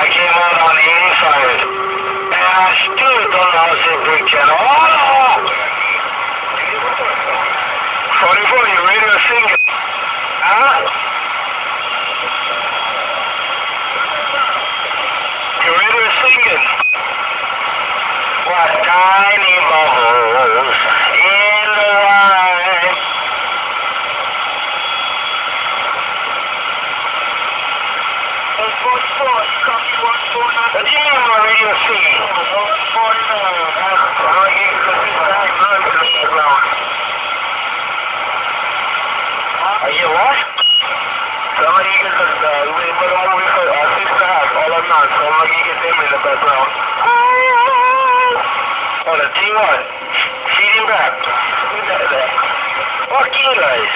I came out on the 85. And I still don't know how to say brake channel. Oh, no! 44, you ready to sing it? Huh? You ready to sing it? What tiny bubbles in the wine. What do you mean I'm ready to sing it? Are you what? Somebody gets a movie for Sister Act, all or none. Somebody get them in the background. Oh, the T1. Feed him back. Fuck you guys.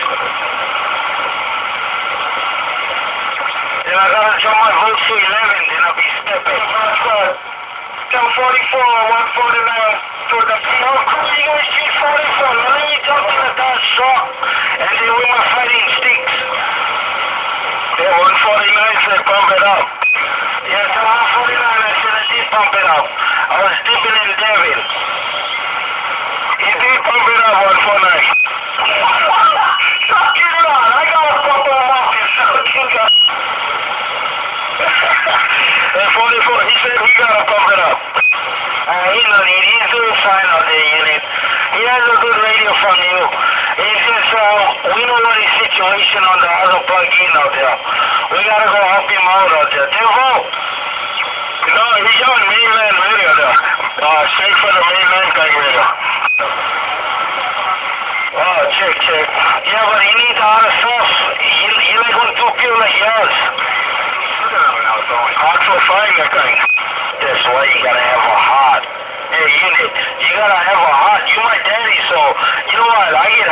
Then I gotta draw my vote to 11, then I'll be stepping. 1044, 149 for the P.O. Crew, you guys shoot 44. Let me jump in the dance truck. And then with my fighting sticks. Yeah, 149 said pump it up. Yeah, so 149 I said I did pump it up. I was dipping in Devin. He did pump it up, 149. Suck it on. I gotta pump him up and suck it up. And 44, he said he gotta pump it up. He's doing fine out there, unit. He has a good radio from you. It's just, we know what his situation on the other plug-in out there. We gotta go help him out there. Devo! No, he's on mainland radio there. Straight for the mainland kind radio. Oh, check. Yeah, but he needs a lot of stuff. He like one two people like yours. Hard to find that kind. That's why you gotta have a heart. Hey, unit, you gotta have a heart. You my daddy, so you know what? I get